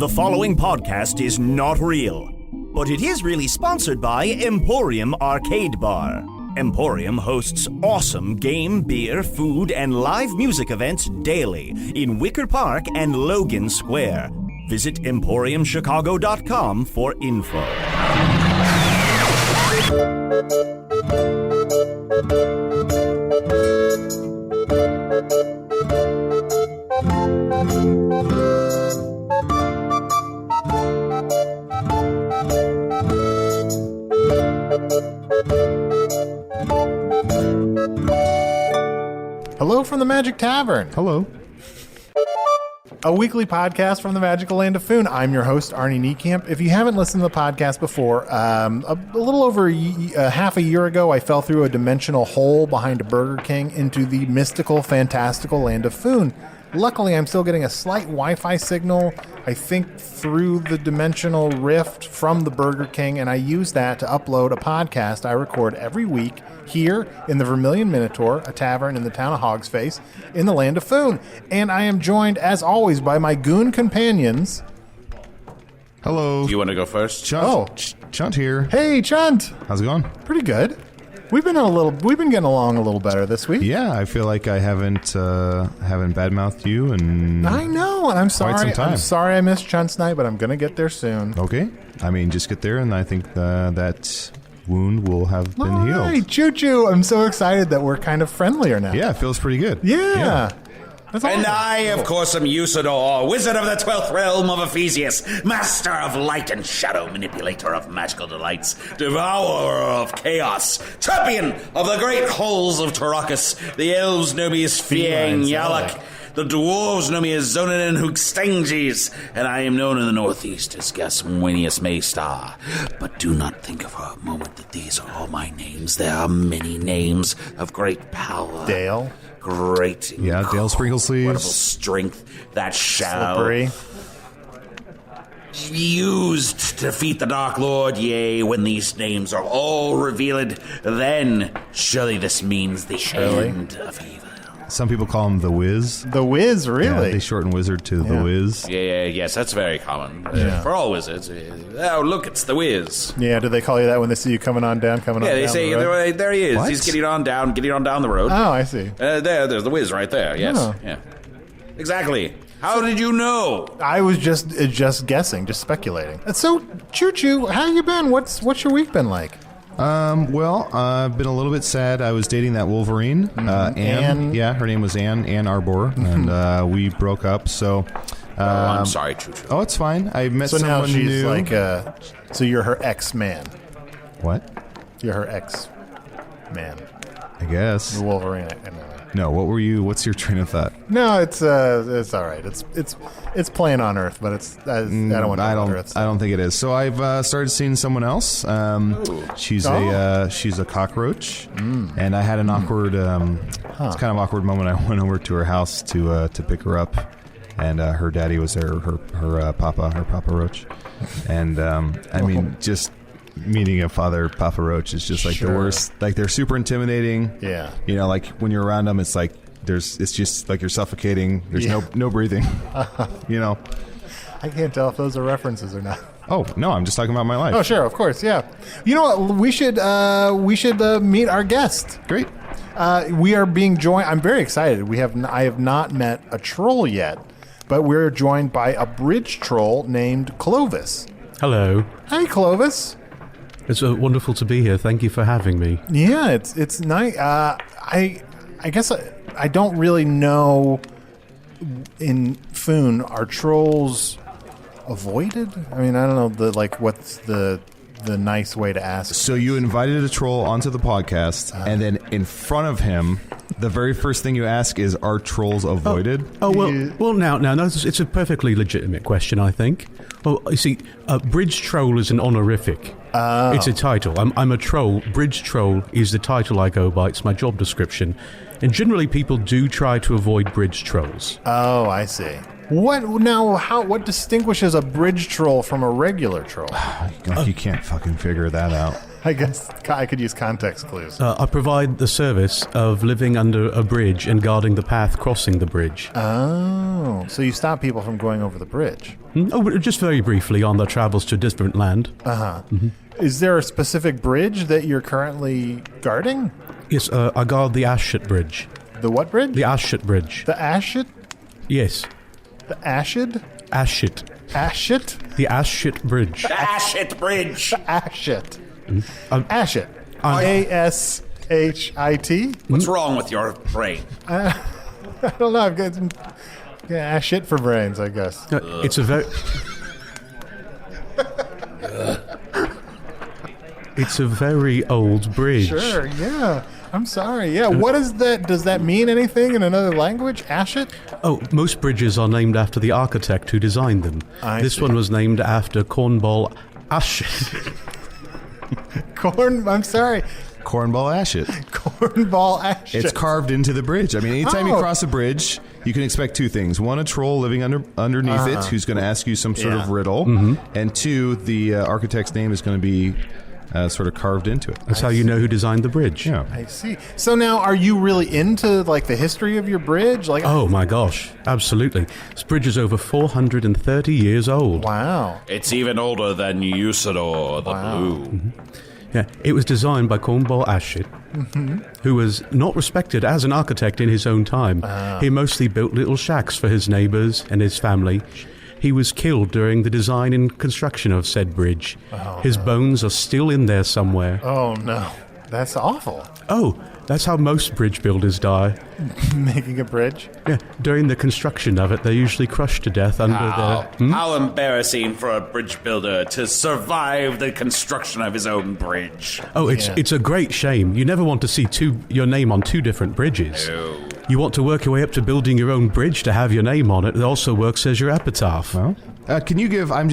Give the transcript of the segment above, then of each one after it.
The following podcast is not real, but it is really sponsored by Emporium Arcade Bar. Emporium hosts awesome game, beer, food, and live music events daily in Wicker Park and Logan Square. Visit EmporiumChicago.com for info. Hello from the Magic Tavern. Hello. A weekly podcast from the magical land of Foon. I'm your host, Arnie Niekamp. If you haven't listened to the podcast before, a little over half a year ago, I fell through a dimensional hole behind a Burger King into the mystical, fantastical land of Foon. Luckily, I'm still getting a slight Wi-Fi signal, I think, through the dimensional rift from the Burger King, and I use that to upload a podcast I record every week here in the Vermilion Minotaur, a tavern in the town of Hogsface, in the land of Foon. And I am joined, as always, by my goon companions. Hello. Do you want to go first? Chunt. Chunt here. Hey, Chunt. How's it going? Pretty good. We've been getting along a little better this week. Yeah, I feel like I haven't badmouthed you, and I know, and I'm sorry. some time. I'm sorry I missed Chunt's night, but I'm gonna get there soon. Okay. I mean, just get there, and I think that wound will have been All healed. right, choo-choo. I'm so excited that we're kind of friendlier now. Yeah, it feels pretty good. Yeah. That's And awesome. I, of course, am Usidore, wizard of the 12th realm of Ephesius, master of light and shadow, manipulator of magical delights, devourer of chaos, champion of the great halls of Tarakas. The elves know me as Fiang Yalak. The dwarves know me as Zonin Hookstangis, and I am known in the northeast as Gaswinius Maystar. But do not think for a moment that these are all my names. There are many names of great power. Dale. Great, Yeah, Dale Sprinklesleeves. incredible strength that shall Slippery. be used to defeat the Dark Lord. Yea, when these names are all revealed, then surely this means the end of evil. Some people call him the Wiz. The Wiz, Yeah, really? they shorten wizard to the Wiz. Yes, that's very common Yeah. for all wizards. Oh, look, it's the Wiz. Yeah, do they call you that when they see you coming on down Yeah, they down say the road? there he is. What? He's getting on down the road. Oh, I see. There's the Wiz right there. Yes, Oh. yeah, exactly. How did you know? I was just guessing, just speculating. So, choo-choo, how you been? What's your week been like? Well, I've been a little bit sad. I was dating that Wolverine, Anne. Anne. Yeah, her name was Anne Arbor, and we broke up. So, I'm sorry, Choo Choo. oh, it's fine. I met So someone now she's new. like, so you're her ex-man. What? You're her ex-man. I guess. The Wolverine. No, what were you? What's your train of thought? No, it's all right. It's playing on Earth, but it's I don't want to. I don't think it is. So I've started seeing someone else. She's a cockroach, and I had an awkward, it's kind of awkward moment. I went over to her house to pick her up, and her daddy was there, her Papa Roach, and I mean just. Meeting a father Papa Roach is just like the worst. Like they're super intimidating. Yeah. You know, like when you're around them, it's like it's just like you're suffocating. There's no breathing. You know. I can't tell if those are references or not. Oh no, I'm just talking about my life. Oh sure, of course, yeah. You know what? We should meet our guest. Great. We are being joined. I'm very excited. I have not met a troll yet, but we're joined by a bridge troll named Clovis. Hello. Hi, Clovis. It's wonderful to be here. Thank you for having me. Yeah, it's nice. I guess I don't really know. In Foon, are trolls avoided? I mean, I don't know what's the nice way to ask. So you invited a troll onto the podcast, and then in front of him, the very first thing you ask is, "Are trolls avoided?" Well, now, it's a perfectly legitimate question, I think. Well, you see, Bridge Troll is an honorific. It's a title. I'm a troll. Bridge Troll is the title I go by. It's my job description. And generally people do try to avoid bridge trolls. Oh, I see. What distinguishes a bridge troll from a regular troll? You can't fucking figure that out. I guess I could use context clues. I provide the service of living under a bridge and guarding the path crossing the bridge. Oh, so you stop people from going over the bridge. Oh, just very briefly on their travels to a different land. Uh-huh. Mm-hmm. Is there a specific bridge that you're currently guarding? Yes, I guard the Ashit Bridge. The what bridge? The Ashit Bridge. The Ashit? Yes. The Ashid? Ashit. Ashit? The Ashit Bridge. The Ashit Bridge. The Ashit. Ashit. A-S-H-I-T? What's wrong with your brain? I don't know. I've got Ashit for brains, I guess. It's a very... It's a very old bridge. Sure, yeah. I'm sorry. Yeah, what is that? Does that mean anything in another language? Ashit? Oh, most bridges are named after the architect who designed them. This one was named after Cornball Ashit. I'm sorry. Cornball Ashit. Cornball Ashit. It's carved into the bridge. I mean, anytime you cross a bridge, you can expect two things. One, a troll living underneath it who's going to ask you some sort of riddle. Mm-hmm. And two, the architect's name is going to be sort of carved into it. That's how you know who designed the bridge. Yeah. I see. So now, are you really into like the history of your bridge? Like, oh my gosh, absolutely. This bridge is over 430 years old. Wow. It's even older than Usidore the Blue. Mm-hmm. Yeah, it was designed by Cornball Ashit, who was not respected as an architect in his own time. He mostly built little shacks for his neighbors and his family. He was killed during the design and construction of said bridge. His bones are still in there somewhere. Oh, no. That's awful. Oh, that's how most bridge builders die. Making a bridge? Yeah, during the construction of it, they're usually crushed to death under How embarrassing for a bridge builder to survive the construction of his own bridge. Oh, it's a great shame. You never want to see your name on two different bridges. No. You want to work your way up to building your own bridge to have your name on it. It also works as your epitaph. Well, can you give? I'm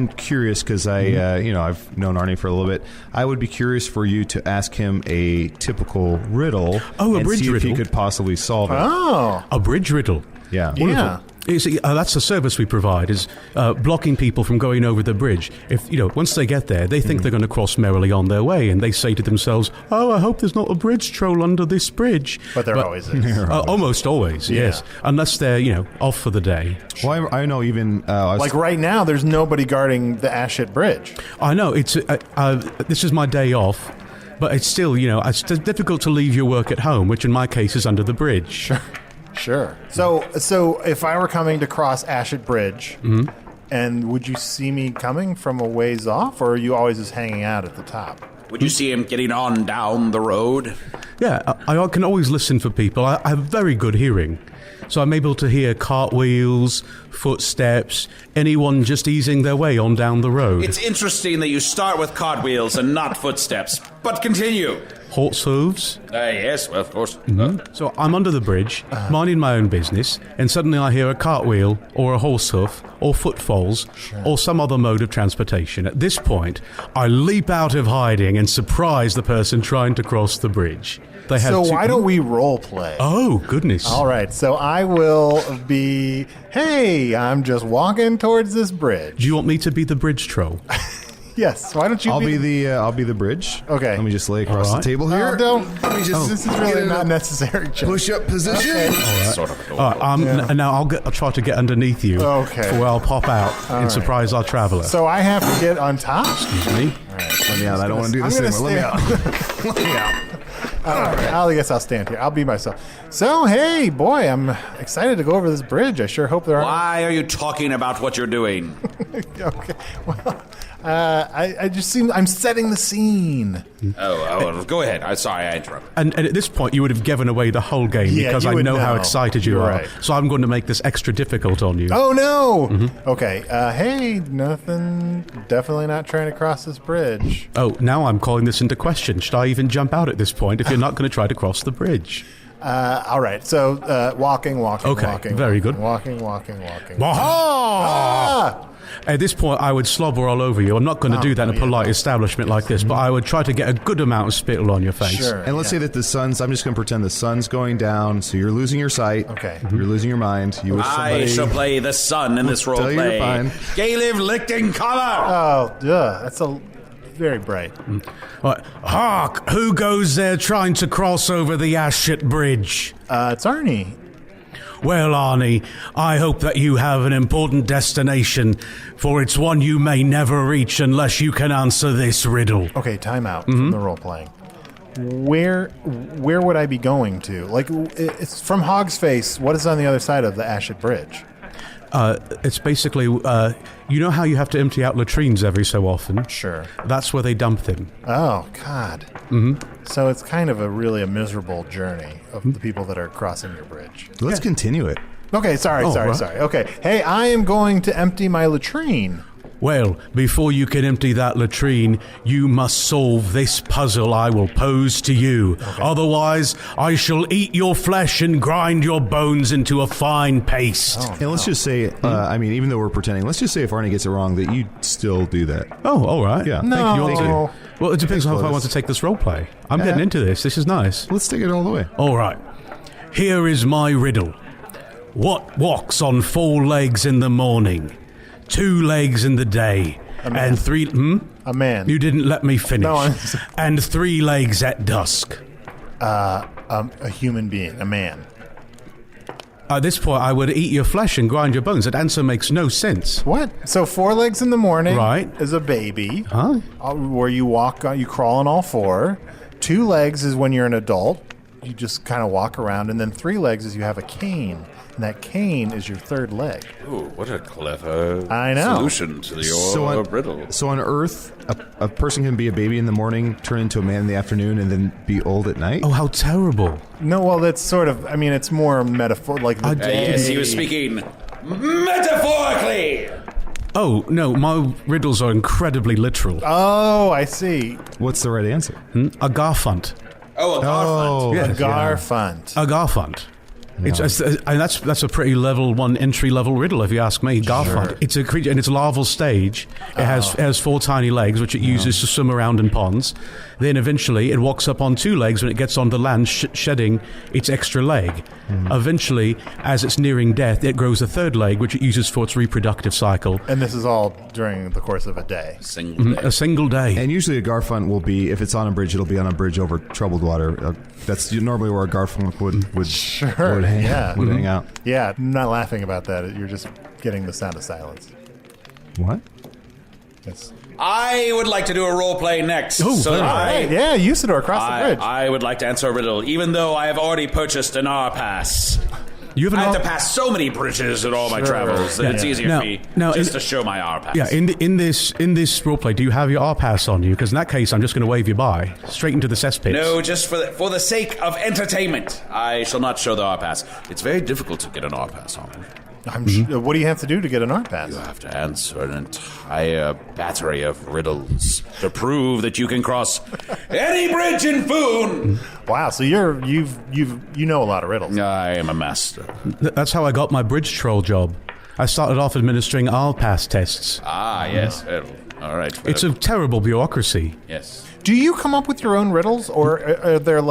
curious because I've known Arnie for a little bit. I would be curious for you to ask him a typical riddle. Oh, a and bridge see riddle. if he could possibly solve it. Oh, a bridge riddle. Yeah. Yeah. That's the service we provide, is blocking people from going over the bridge. If once they get there, they think they're going to cross merrily on their way, and they say to themselves, "Oh, I hope there's not a bridge troll under this bridge." But there always is. Almost always, yes. Unless they're off for the day. Well, I know even like right now, there's nobody guarding the Ashit Bridge. I know it's this is my day off. But it's still, it's difficult to leave your work at home, which in my case is under the bridge. Sure. So if I were coming to cross Ashit Bridge, and would you see me coming from a ways off, or are you always just hanging out at the top? Would you see him getting on down the road? Yeah, I can always listen for people. I have very good hearing. So I'm able to hear cartwheels, footsteps, anyone just easing their way on down the road. It's interesting that you start with cartwheels and not footsteps, but continue. Horse hooves. Yes, well, of course. So I'm under the bridge, minding my own business, and suddenly I hear a cartwheel, or a horse hoof, or footfalls, or some other mode of transportation. At this point, I leap out of hiding and surprise the person trying to cross the bridge. So why don't we role play? Oh, goodness. All right, so I will be, hey, I'm just walking towards this bridge. Do you want me to be the bridge troll? Yes, why don't you I'll be the bridge. Okay. Let me just lay across the table here. Don't. This is really not necessary. Push up position. Okay. Right. Sort of. Now I'll try to get underneath you. Okay. For where I'll pop out and surprise our traveler. So I have to get on top? Excuse me. All right. Let me out. I don't want to do this anymore. Let me out. Let me out. All right. I guess I'll stand here. I'll be myself. So, hey, boy, I'm excited to go over this bridge. I sure hope there aren't... Why are you talking about what you're doing? Okay. Well... I'm setting the scene. Oh, go ahead. I'm sorry, I interrupted. And at this point, you would have given away the whole game because I know how excited you are. Right. So I'm going to make this extra difficult on you. Oh, no! Mm-hmm. Okay. Hey, nothing. Definitely not trying to cross this bridge. Oh, now I'm calling this into question. Should I even jump out at this point if you're not going to try to cross the bridge? All right. So, walking. Okay, walking. very good. Walking. Aha! At this point, I would slobber all over you. I'm not going to do that in a polite establishment like this, but I would try to get a good amount of spittle on your face. Sure. And let's say that I'm just going to pretend the sun's going down, so you're losing your sight. Okay. You're losing your mind. You wish I shall play the sun in this role play. You're fine. Gay live lichting color. Oh, duh. very bright. Right. Hark! Who goes there trying to cross over the Ashit Bridge? It's Arnie. Well, Arnie, I hope that you have an important destination, for it's one you may never reach unless you can answer this riddle. Okay, time out from the role-playing. Where would I be going to? Like, it's from Hog's Face. What is on the other side of the Ashit Bridge? It's basically, you know how you have to empty out latrines every so often? Sure. That's where they dump them. Oh, God. Mm-hmm. So it's kind of a miserable journey of the people that are crossing your bridge. Let's continue it. Okay, sorry. Okay. Hey, I am going to empty my latrine. Well, before you can empty that latrine, you must solve this puzzle I will pose to you. Okay. Otherwise, I shall eat your flesh and grind your bones into a fine paste. And let's just say, even though we're pretending, let's just say if Arnie gets it wrong, that you still do that. Oh, all right. Yeah. No. Thank you. Well, it depends on how I want to take this roleplay. I'm getting into this. This is nice. Let's take it all the way. All right. Here is my riddle. What walks on 4 legs in the morning, 2 legs in the day, and 3... A man. You didn't let me finish. No, and 3 legs at dusk. A human being. A man. At this point, I would eat your flesh and grind your bones. That answer makes no sense. What? So 4 legs in the morning Right. is a baby. Huh? Where you walk, you crawl on all 4. 2 legs is when you're an adult. You just kind of walk around. And then 3 legs is you have a cane. And that cane is your 3rd leg. Ooh, what a clever solution to your riddle. So on Earth, a person can be a baby in the morning, turn into a man in the afternoon, and then be old at night? Oh, how terrible. No, well, that's sort of, it's more metaphor, like the day. Yes, he was speaking metaphorically. Oh, no, my riddles are incredibly literal. Oh, I see. What's the right answer? A garfunt. Oh, a garfunt. Yes. A garfunt. A garfunt. And that's a pretty level 1 entry level riddle if you ask me. Garfunt. Sure. It's a creature in its larval stage. It has 4 tiny legs which it uses to swim around in ponds. Then eventually it walks up on 2 legs when it gets on the land, shedding its extra leg. Eventually, as it's nearing death, it grows a 3rd leg which it uses for its reproductive cycle. And this is all during the course of a day. A single day. And usually a garfunt will be, if it's on a bridge, it'll be on a bridge over troubled water. That's normally where a garfunt would hang out. Yeah, I'm not laughing about that. You're just getting the sound of silence. What? Yes. I would like to do a role play next. Oh, Right. Yeah, Usidore, across the bridge. I would like to answer a riddle, even though I have already purchased an R-Pass. You have I have to pass so many bridges in all my travels that it's easier for me just to show my R-Pass. Yeah, in this roleplay, do you have your R-Pass on you? Because in that case, I'm just going to wave you by, straight into the cesspit. No, just for the sake of entertainment, I shall not show the R-Pass. It's very difficult to get an R-Pass on. What do you have to do to get an R-Pass? You have to answer an entire battery of riddles to prove that you can cross any bridge in Foon. Wow, so you know a lot of riddles. I am a master. That's how I got my bridge troll job. I started off administering R-Pass tests. Ah, yes. All right. It's a terrible bureaucracy. Yes. Do you come up with your own riddles, or are there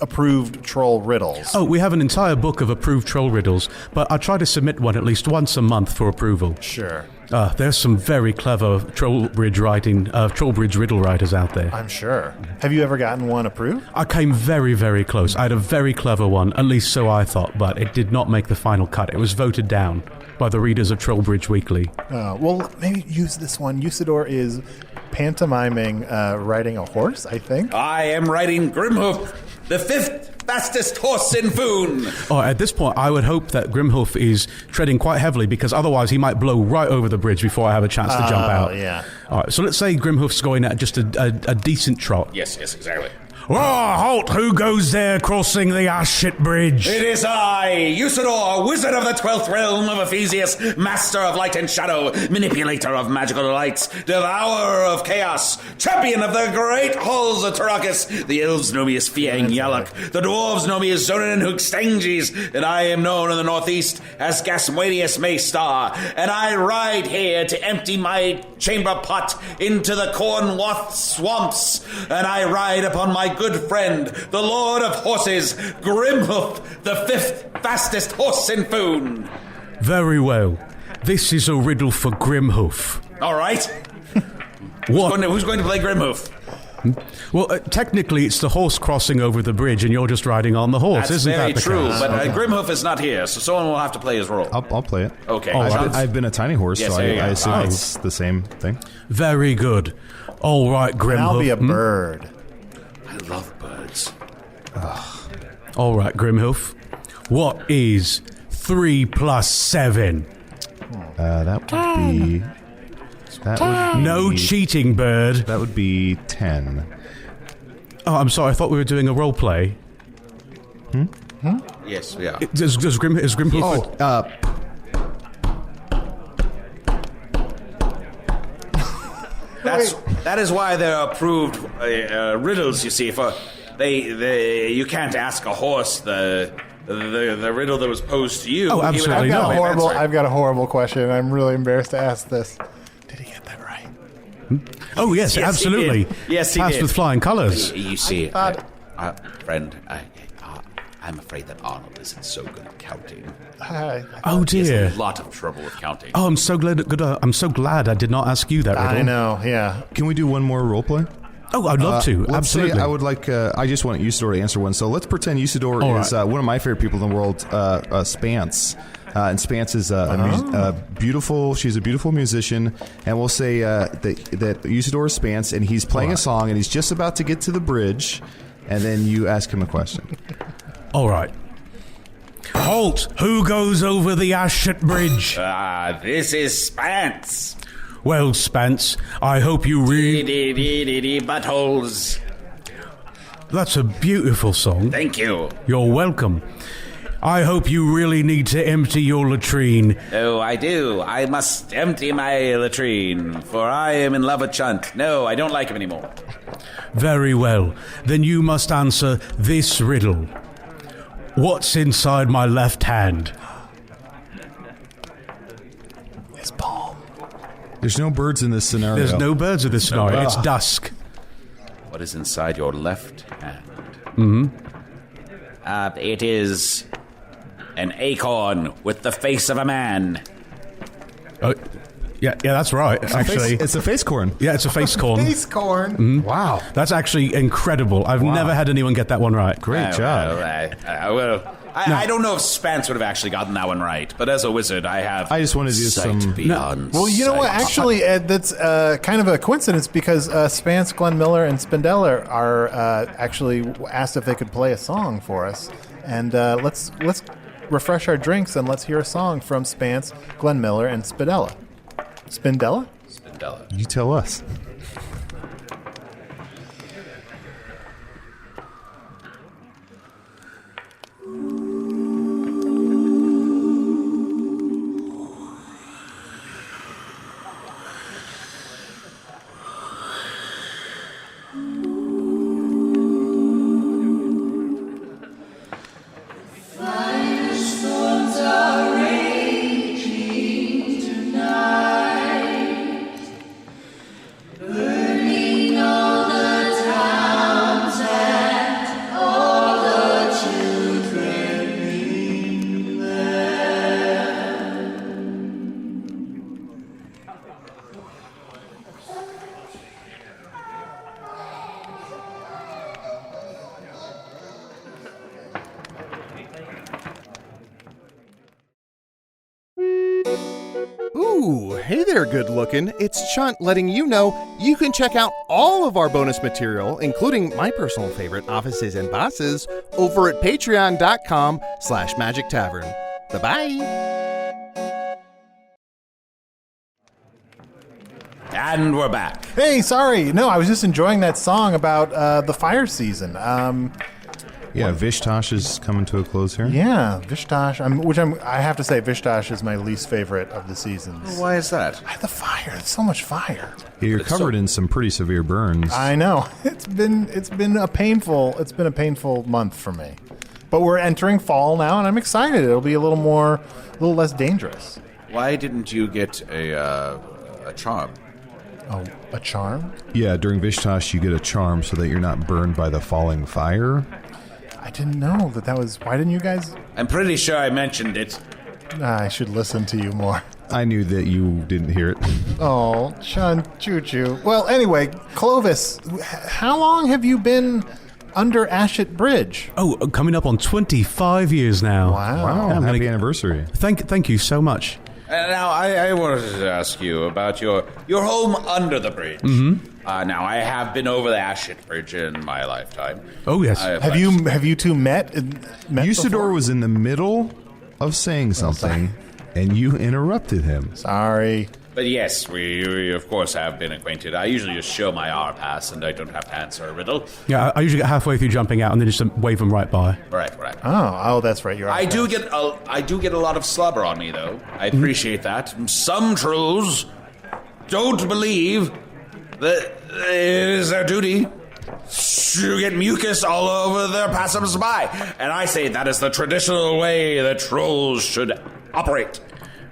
approved troll riddles? Oh, we have an entire book of approved troll riddles, but I try to submit one at least once a month for approval. Sure. There's some very clever troll bridge riddle writers out there. I'm sure. Have you ever gotten one approved? I came very, very close. I had a very clever one, at least so I thought, but it did not make the final cut. It was voted down by the readers of Trollbridge Weekly. Well, maybe use this one. Usidore is pantomiming riding a horse, I think. I am riding Grimhoof, the 5th fastest horse in Foon. Oh, at this point, I would hope that Grimhoof is treading quite heavily, because otherwise he might blow right over the bridge before I have a chance to jump out. Yeah. All right, so let's say Grimhoof's going at just a decent trot. Yes, exactly. Halt! Who goes there crossing the Ashit Bridge? It is I, Usidore, wizard of the 12th realm of Ephesius, master of light and shadow, manipulator of magical delights, devourer of chaos, champion of the great halls of Tarakis. The elves know me as Fiang Yalak, the dwarves know me as Zonin and Hookstanges, and I am known in the northeast as Gaswanius Maystar, and I ride here to empty my chamber pot into the Cornwath swamps, and I ride upon my good friend, the Lord of Horses, Grimhoof, the 5th fastest horse in Foon. Very well. This is a riddle for Grimhoof. All right. What? Who's going to play Grimhoof? Well, technically, it's the horse crossing over the bridge, and you're just riding on the horse, That's isn't very that the true, case? but Grimhoof is not here, so someone will have to play his role. I'll play it. Okay. I've been a tiny horse, Yes, so there you I go. assume Nice. it's the same thing. Very good. All right, Grimhoof. I'll be a bird. I love birds. All right, Grimhoof. What is 3 plus 7? That would be... No cheating, bird. That would be 10. Oh, I'm sorry. I thought we were doing a role play. Yes, we are. Is Grimhoof? That is why they're approved riddles. You see, for you can't ask a horse the riddle that was posed to you. Oh, He would have absolutely to not. know an answer. I've got a horrible question. I'm really embarrassed to ask this. Did he get that right? Oh, yes, Yes, absolutely. he did. Yes, he Passed did. with flying colours. You see, thought- friend, I'm afraid that Arnold isn't so good at counting. Oh, He dear. has a lot of trouble with counting. Oh, I'm so glad I did not ask you that riddle. I know, yeah. Can we do one more role play? Oh, I'd love to. Let's Absolutely. say I would like. I just want Usidore to answer one. So let's pretend Usidore All is right. one of my favorite people in the world. Spants, and Spants is beautiful. She's a beautiful musician, and we'll say that Usidore is Spants, and he's playing a song, and he's just about to get to the bridge, and then you ask him a question. All right. Halt! Who goes over the Ashet Bridge? This is Spants. Well, Spants, I hope you read. Buttholes. That's a beautiful song. Thank you. You're welcome. I hope you really need to empty your latrine. Oh, I do. I must empty my latrine, for I am in love with Chunt. No, I don't like him anymore. Very well. Then you must answer this riddle. What's inside my left hand? His palm. There's no birds in this scenario. There's no birds in this scenario. It's dusk. What is inside your left hand? Mm-hmm. It is an acorn with the face of a man. Oh, yeah, that's right. Actually, It's a face corn. yeah, it's a face corn. Face corn. Wow. That's actually incredible. I've never had anyone get that one right. Great job. I don't know if Spence would have actually gotten that one right, but as a wizard, I have. I just wanted to do sight some- beyond Well, you know what? sight. Actually, that's kind of a coincidence because Spants, Glenn Miller, and Spindella are actually asked if they could play a song for us. And let's refresh our drinks and let's hear a song from Spants, Glenn Miller, and Spindella. Spindella? Spindella. You tell us. Ooh, hey there, good looking. It's Chunt letting you know you can check out all of our bonus material, including my personal favorite, Offices and Bosses, over at patreon.com/Magic Tavern. Bye-bye. And we're back. Hey, sorry. No, I was just enjoying that song about the fire season. Yeah, Vishtosh is coming to a close here. Yeah, Vishtosh. I have to say, Vishtosh is my least favorite of the seasons. Why is that? The fire. There's so much fire. Yeah, you're covered in some pretty severe burns. I know. It's been a painful month for me. But we're entering fall now, and I'm excited. It'll be a little less dangerous. Why didn't you get a charm? Oh, a charm? Yeah, during Vishtosh you get a charm so that you're not burned by the falling fire. I didn't know that was. Why didn't you guys? I'm pretty sure I mentioned it. I should listen to you more. I knew that you didn't hear it. Oh, Chunt, choo-choo. Well, anyway, Clovis, how long have you been under Ashet Bridge? Oh, coming up on 25 years now. Wow. Yeah, Happy anniversary. Thank you so much. Now, I wanted to ask you about your home under the bridge. Mm-hmm. Now, I have been over the Ashet Bridge in my lifetime. Oh, yes. Have you two met Usidore before? was in the middle of saying something, and you interrupted him. Sorry. But yes, we of course have been acquainted. I usually just show my R pass, and I don't have to answer a riddle. Yeah, I usually get halfway through jumping out and then just wave them right by. Right. Oh, that's right. You're right. I do get a lot of slubber on me, though. I appreciate that. Some trolls don't believe that it is their duty to get mucus all over their passers-by, and I say that is the traditional way that trolls should operate.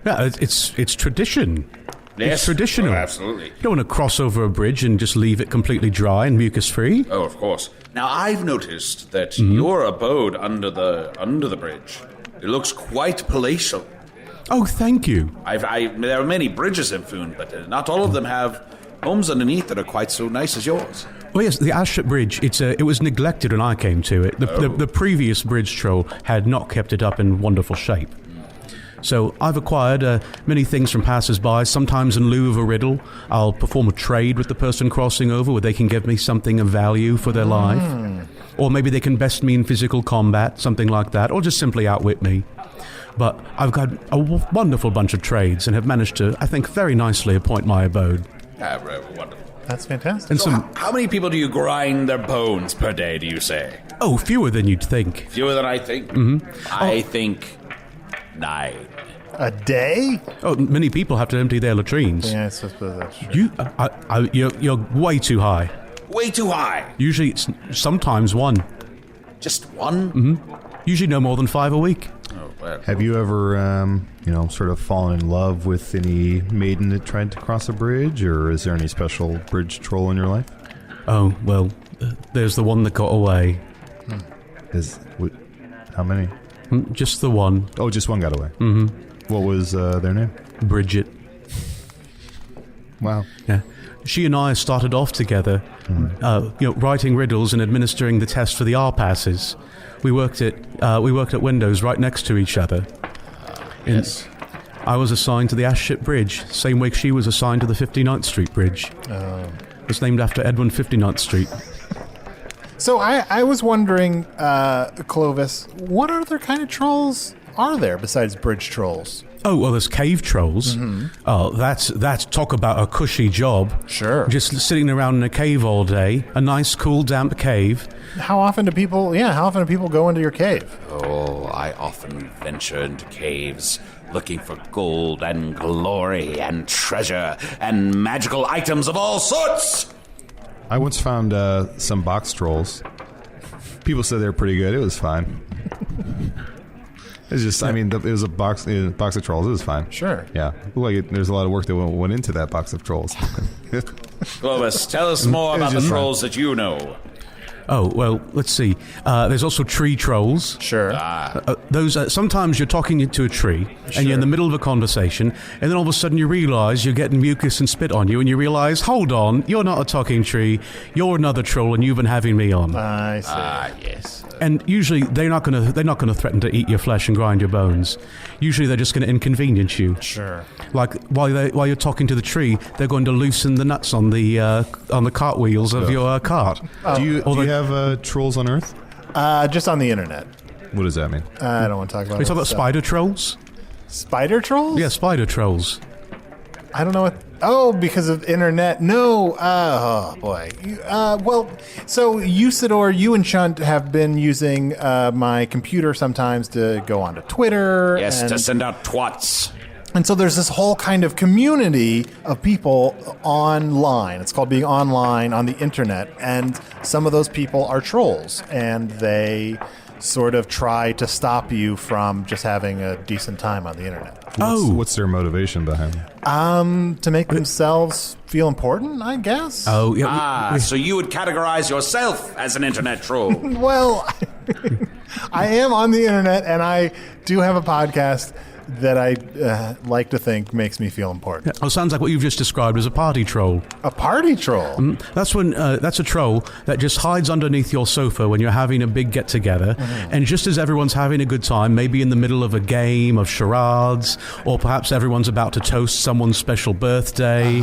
Yeah, it's tradition. Yes, It's traditional. oh, absolutely. You don't want to cross over a bridge and just leave it completely dry and mucus-free. Oh, of course. Now, I've noticed that your abode under the bridge, it looks quite palatial. Oh, thank you. There are many bridges in Foon, but not all of them have homes underneath that are quite so nice as yours. Well, yes, the Ashet Bridge, it was neglected when I came to it. The previous bridge troll had not kept it up in wonderful shape. So I've acquired many things from passers-by. Sometimes in lieu of a riddle, I'll perform a trade with the person crossing over where they can give me something of value for their life. Or maybe they can best me in physical combat, something like that, or just simply outwit me. But I've got a wonderful bunch of trades and have managed to, I think, very nicely appoint my abode. Wonderful. That's fantastic. And So how many people do you grind their bones per day, do you say? Oh, fewer than you'd think. Fewer than I think? Mm-hmm. I think 9. A day? Oh, many people have to empty their latrines. Yeah, I suppose that's true. You're way too high. Way too high. Usually it's sometimes one. Just one? Mm-hmm. Usually no more than 5 a week. Oh, well. Have you ever, sort of fallen in love with any maiden that tried to cross a bridge, or is there any special bridge troll in your life? Oh, well, there's the one that got away. How many? Just the one. Oh, just one got away. Mm-hmm. What was their name? Bridget. Wow. Yeah. She and I started off together, writing riddles and administering the test for the R passes. We worked at windows right next to each other. Yes. I was assigned to the Ashet Bridge, same way she was assigned to the 59th Street Bridge. It's named after Edwin 59th Street. So I was wondering, Clovis, what other kind of trolls are there besides bridge trolls? Oh, well, there's cave trolls. Mm-hmm. Oh, that's talk about a cushy job. Sure. Just sitting around in a cave all day, a nice, cool, damp cave. How often do people go into your cave? Oh, I often venture into caves looking for gold and glory and treasure and magical items of all sorts. I once found some box trolls. People said they were pretty good. It was fine. It's just, it was a box of trolls. It was fine. Sure. Yeah. There's a lot of work that went into that box of trolls. Clovis, tell us more about the trolls that you know. Oh, well, let's see. There's also tree trolls. Sure. Those sometimes you're talking to a tree, and you're in the middle of a conversation, and then all of a sudden you realize you're getting mucus and spit on you, and you realize, hold on, you're not a talking tree, you're another troll, and you've been having me on. I see. Yes. And usually they're not going to threaten to eat your flesh and grind your bones. Usually they're just going to inconvenience you. Sure. Like while you're talking to the tree, they're going to loosen the nuts on the cartwheels of your cart. Do you have trolls on Earth? Just on the internet. What does that mean? I don't want to talk about it. We talk about spider trolls? Spider trolls? Yeah, spider trolls. I don't know what... Oh, because of internet. No. Oh, boy. So Usidore, you and Chunt have been using my computer sometimes to go onto Twitter. Yes, to send out twats. And so there's this whole kind of community of people online. It's called being online on the internet. And some of those people are trolls. And they sort of try to stop you from just having a decent time on the internet. What's their motivation behind it? To make themselves feel important, I guess. Oh, yeah. So you would categorize yourself as an internet troll. Well, I am on the internet, and I do have a podcast that I like to think makes me feel important. Well, sounds like what you've just described as a party troll. A party troll? That's a troll that just hides underneath your sofa when you're having a big get-together, and just as everyone's having a good time, maybe in the middle of a game of charades, or perhaps everyone's about to toast someone's special birthday,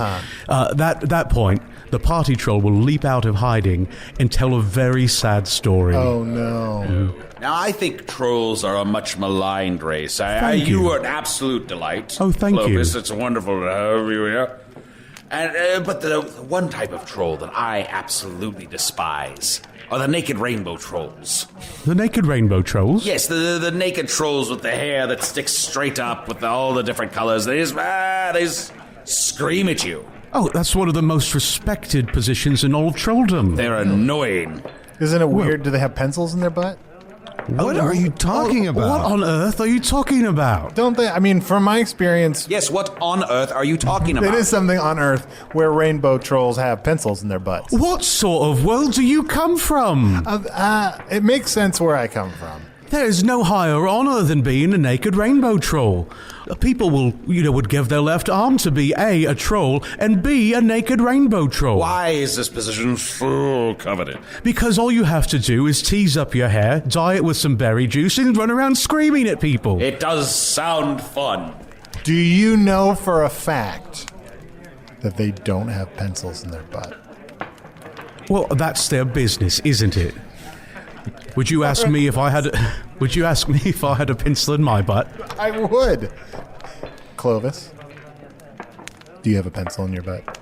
that point, the party troll will leap out of hiding and tell a very sad story. Oh, no. Now, I think trolls are a much maligned race. Thank you. You are an absolute delight. Oh, thank Clovis, you. It's wonderful to have you here. But the one type of troll that I absolutely despise are the naked rainbow trolls. The naked rainbow trolls? Yes, the naked trolls with the hair that sticks straight up with all the different colors. They just scream at you. Oh, that's one of the most respected positions in all of trolldom. They're annoying. Isn't it weird? Do they have pencils in their butt? What are you talking about? What on earth are you talking about? Don't they? I mean, from my experience, Yes, what on earth are you talking about? it is something on Earth where rainbow trolls have pencils in their butts. What sort of world do you come from? It makes sense where I come from. There is no higher honor than being a naked rainbow troll. People would give their left arm to be A, a troll, and B, a naked rainbow troll. Why is this position so coveted? Because all you have to do is tease up your hair, dye it with some berry juice, and run around screaming at people. It does sound fun. Do you know for a fact that they don't have pencils in their butt? Well, that's their business, isn't it? Would you ask me if I had a pencil in my butt? I would. Clovis, do you have a pencil in your butt?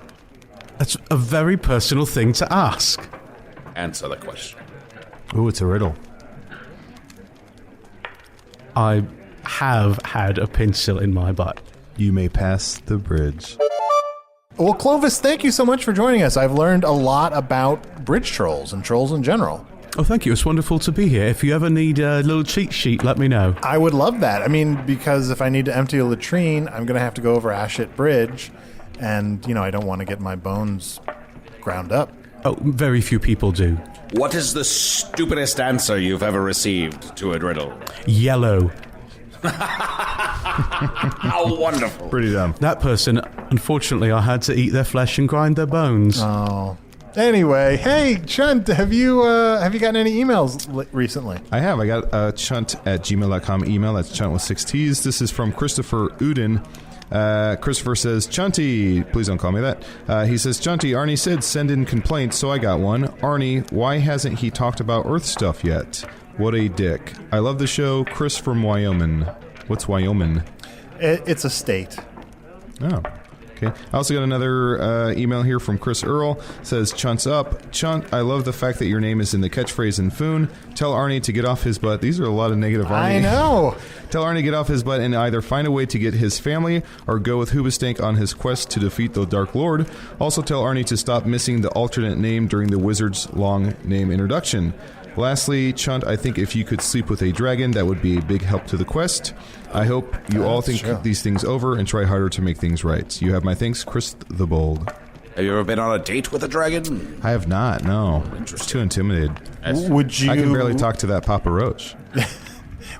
That's a very personal thing to ask. Answer the question. Ooh, it's a riddle. I have had a pencil in my butt. You may pass the bridge. Well, Clovis, thank you so much for joining us. I've learned a lot about bridge trolls and trolls in general. Oh, thank you. It's wonderful to be here. If you ever need a little cheat sheet, let me know. I would love that. I mean, because if I need to empty a latrine, I'm going to have to go over Ashit Bridge, and, I don't want to get my bones ground up. Oh, very few people do. What is the stupidest answer you've ever received to a riddle? Yellow. How wonderful. Pretty dumb. That person, unfortunately, I had to eat their flesh and grind their bones. Oh. Anyway, hey, Chunt, have you gotten any emails recently? I have. I got chunt@gmail.com email. That's chunt with 6 T's. This is from Christopher Uden. Christopher says, Chunty, please don't call me that. He says, Chunty, Arnie said send in complaints, so I got one. Arnie, why hasn't he talked about Earth stuff yet? What a dick. I love the show. Chris from Wyoming. What's Wyoming? It's a state. Oh. Okay. I also got another email here from Chris Earl. Says, Chunt's up. Chunt, I love the fact that your name is in the catchphrase in Foon. Tell Arnie to get off his butt. These are a lot of negative Arnie. I know. Tell Arnie to get off his butt and either find a way to get his family or go with Hoobastank on his quest to defeat the Dark Lord. Also tell Arnie to stop missing the alternate name during the wizard's long name introduction. Lastly, Chunt, I think if you could sleep with a dragon, that would be a big help to the quest. I hope you all think these things over and try harder to make things right. You have my thanks, Chris the Bold. Have you ever been on a date with a dragon? I have not, no. Interesting. Too intimidated. Would you? I can barely talk to that Papa Roach.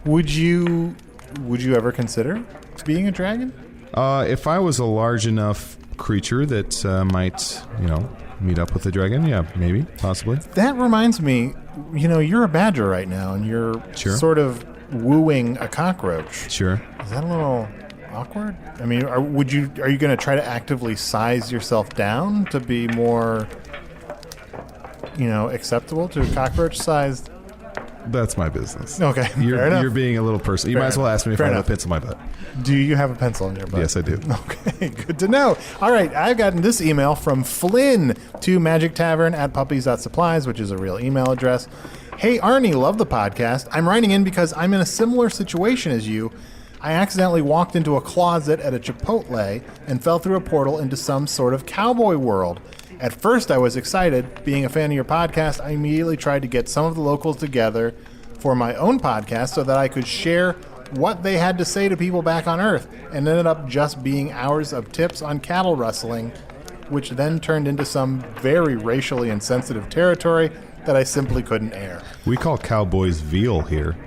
Would you ever consider being a dragon? If I was a large enough creature that might, meet up with a dragon, yeah, maybe, possibly. That reminds me, you're a badger right now, and you're sort of wooing a cockroach. Sure. Is that a little awkward? I mean, are you going to try to actively size yourself down to be more, acceptable to a cockroach-sized? That's my business. Okay, fair enough. You're being a little person. You might as well ask me if I have a pencil in my butt. Do you have a pencil in your butt? Yes, I do. Okay, good to know. All right, I've gotten this email from Flynn to Magic Tavern at puppies.supplies, which is a real email address. Hey, Arnie, love the podcast. I'm writing in because I'm in a similar situation as you. I accidentally walked into a closet at a Chipotle and fell through a portal into some sort of cowboy world. At first, I was excited. Being a fan of your podcast, I immediately tried to get some of the locals together for my own podcast so that I could share what they had to say to people back on Earth, and ended up just being hours of tips on cattle rustling, which then turned into some very racially insensitive territory that I simply couldn't air. We call cowboys veal here.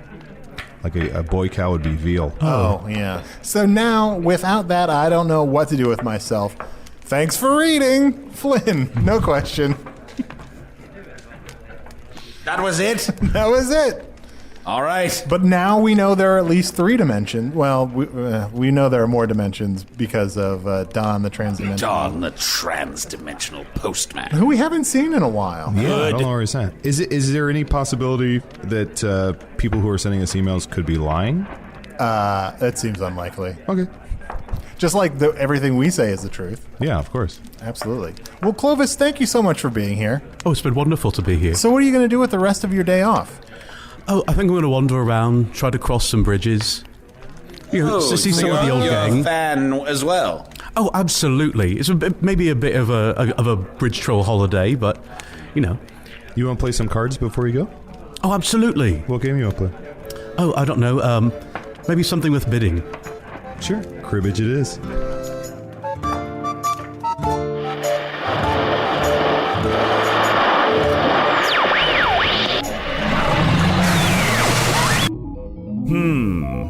Like a boy cow would be veal. Oh, yeah. So now, without that, I don't know what to do with myself. Thanks for reading, Flynn. No question. That was it? That was it. All right. But now we know there are at least 3 dimensions. Well, we know there are more dimensions because of Don the transdimensional. Don the transdimensional postman. Who we haven't seen in a while. Yeah, I don't know where he's at. Is there any possibility that people who are sending us emails could be lying? That seems unlikely. Okay. Just like everything we say is the truth. Yeah, of course. Absolutely. Well, Clovis, thank you so much for being here. Oh, it's been wonderful to be here. So what are you going to do with the rest of your day off? Oh, I think I'm going to wander around, try to cross some bridges. You know, to see some of the old you're gang. a fan as well. Oh, absolutely. It's maybe a bit of a bridge troll holiday, but, you know. You want to play some cards before you go? Oh, absolutely. What game you want to play? Oh, I don't know. Maybe something with bidding. Sure. Cribbage it is.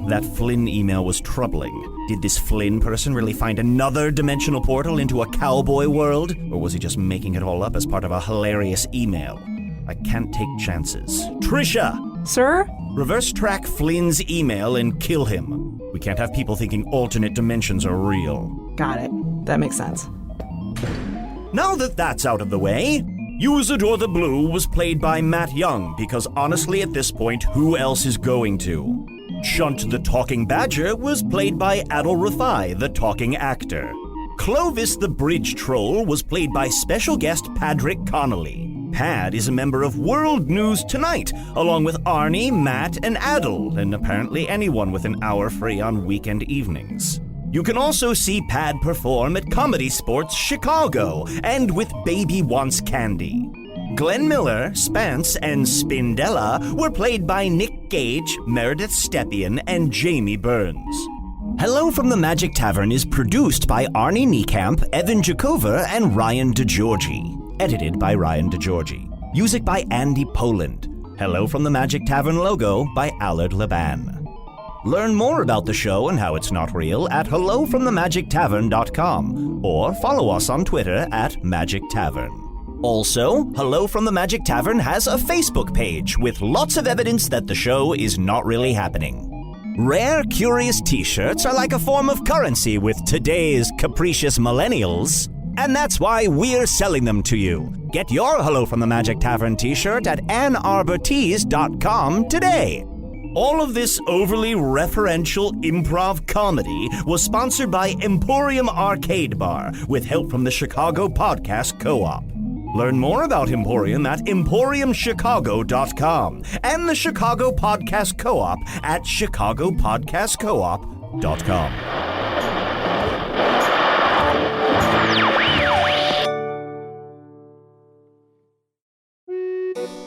That Flynn email was troubling. Did this Flynn person really find another dimensional portal into a cowboy world? Or was he just making it all up as part of a hilarious email? I can't take chances. Tricia! Sir? Reverse track Flynn's email and kill him. We can't have people thinking alternate dimensions are real. Got it. That makes sense. Now that that's out of the way, Usidore the Blue was played by Matt Young, because honestly at this point, who else is going to? Chunt the Talking Badger was played by Adal Rifai, the talking actor. Clovis the Bridge Troll was played by special guest Padraic Connelly. Pad is a member of World News Tonight, along with Arnie, Matt, and Adal, and apparently anyone with an hour free on weekend evenings. You can also see Pad perform at Comedy Sports Chicago and with Baby Wants Candy. Glenn Miller, Spants, and Spindella were played by Nick Gage, Meridith Stepien, and Jamie Burns. Hello from the Magic Tavern is produced by Arnie Niekamp, Evan Jacover, and Ryan DiGiorgi. Edited by Ryan DiGiorgi. Music by Andy Poland. Hello from the Magic Tavern logo by Allard Laban. Learn more about the show and how it's not real at hellofromthemagictavern.com or follow us on Twitter at Magic Tavern. Also, Hello from the Magic Tavern has a Facebook page with lots of evidence that the show is not really happening. Rare, curious t-shirts are like a form of currency with today's capricious millennials, and that's why we're selling them to you. Get your Hello from the Magic Tavern t-shirt at AnnArborTees.com today. All of this overly referential improv comedy was sponsored by Emporium Arcade Bar with help from the Chicago Podcast Co-op. Learn more about Emporium at EmporiumChicago.com and the Chicago Podcast Co-op at ChicagoPodcastCoop.com.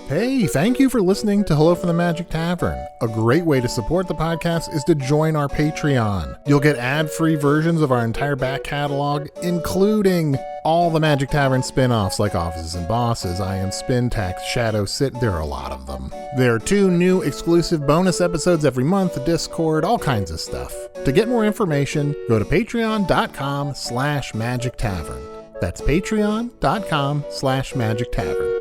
Hey, thank you for listening to Hello from the Magic Tavern. A great way to support the podcast is to join our Patreon. You'll get ad-free versions of our entire back catalog, including all the Magic Tavern spin-offs like Offices and Bosses, Ion Spin, Tax, Shadow, Sit. There are a lot of them. There are 2 new exclusive bonus episodes every month, Discord, all kinds of stuff. To get more information, go to patreon.com/Magic Tavern. That's patreon.com/Magic Tavern.